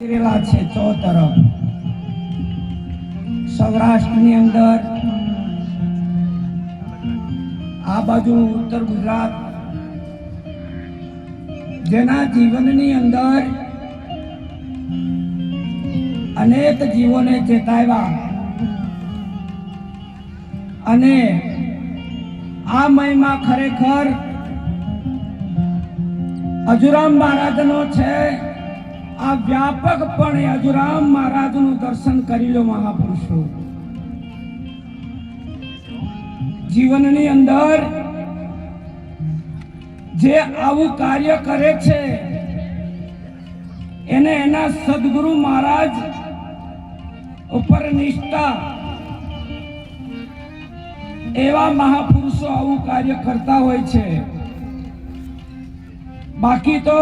કરેલા છે ચો તરફ સૌરાષ્ટ્રની અંદર આ બાજુ ઉત્તર ગુજરાત જેના જીવનની અંદર અનેક જીવોને ચેતાવ્યા અને આ મહિમા ખરેખર અજુરામ મહારાજનો છે। આ વ્યાપકપણે અજુરામ મહારાજનું દર્શન કરી લો મહાપુરુષો। જીવનની અંદર જે આવું કાર્ય કરે છે એને એના સદગુરુ મહારાજ ઉપર નિષ્ઠા એવા મહાપુરુષો આવું કાર્ય કરતા હોય છે। બાકી તો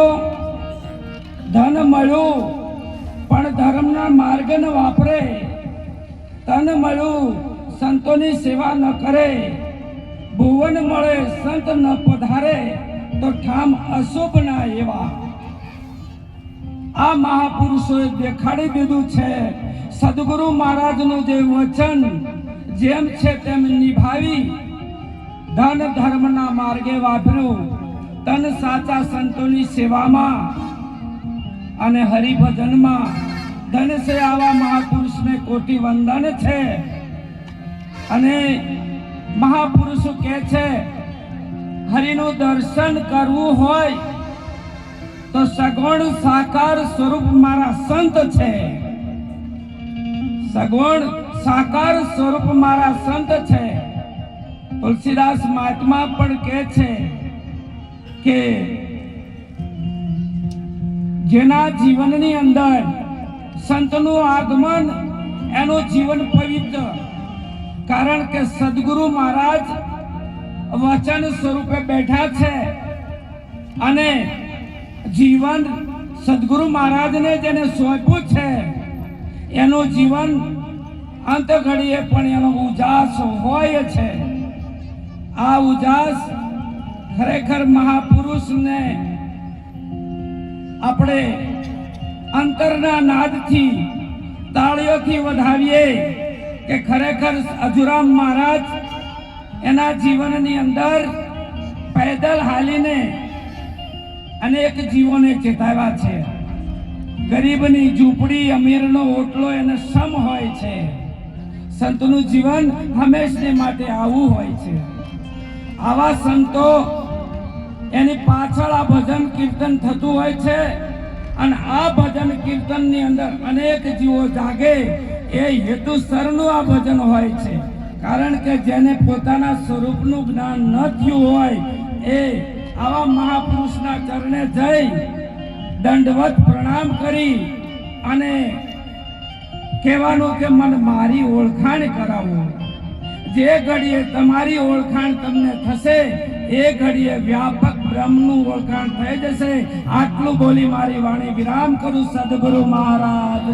ધન મળ્યું પણ ધર્મના માર્ગ ન વાપરે, તન મળ્યું સંતોની સેવા ન કરે, ભુવન મળે સંત ન પધારે તો ઠામ અશુભ ના એવા। આ મહાપુરુષોએ દેખાડી દીધું છે સદગુરુ મહારાજનું જે વચન જેમ છે તેમ નિભાવી ધન ધર્મના માર્ગે વાપર્યું, તન સાચા સંતોની સેવામાં અને હરિભજનમાં ધન છે। આવા મહાપુરુષને કોટી વંદન છે। અને મહાપુરુષો કહે છે હરિનું દર્શન કરવું હોય તો સગુણ સાકાર સ્વરૂપ મારા સંત છે। સગુણ સાકાર સ્વરૂપ મારા સંત છે। તુલસીદાસ મહાત્મા પણ કહે છે કે જેના જીવનની અંદર સંતનું આગમન એનું જીવન પવિત્ર, કારણ કે સદગુરુ મહારાજ વચન સ્વરૂપે બેઠા છે અને જીવન સદગુરુ મહારાજને જેને સોંપ્યું છે એનું જીવન અંત ઘડીએ પણ એનો ઉજાસ હોય છે। આ ઉજાસ ખરેખર મહાપુરુષને આપણે અંતરના નાદથી તાળીઓથી વધાવીએ કે ખરેખર અજુરામ મહારાજ એના જીવનની અંદર પેદલ હાલીને અનેક જીવોને ચેતાવ્યા છે। ગરીબની ઝૂંપડી અમીરનો ઓટલો એને સમ હોય છે। સંતનું જીવન હંમેશને માટે આવું હોય છે। આવા સંતો એની પાછળ આ ભજન કીર્તન થતું હોય છે અને આ ભજન કીર્તનની અંદર અનેક જીવો જાગે એ હેતુસરનું આ ભજન હોય છે। કારણ કે જેને પોતાના સ્વરૂપનું જ્ઞાન ન થયું હોય એ આવા મહાપુરુષના ચરણે જઈ દંડવત પ્રણામ કરી અને કહેવાનું કે મને મારી ઓળખાણ કરાવો। જે ઘડીએ તમારી ઓળખાણ તમને થશે એ ઘડીએ વ્યાપક બ્રહ્મનું ઓળખાણ થઈ જશે। આટલું બોલી મારી વાણી વિરામ કરું। સદગુરુ મહારાજ।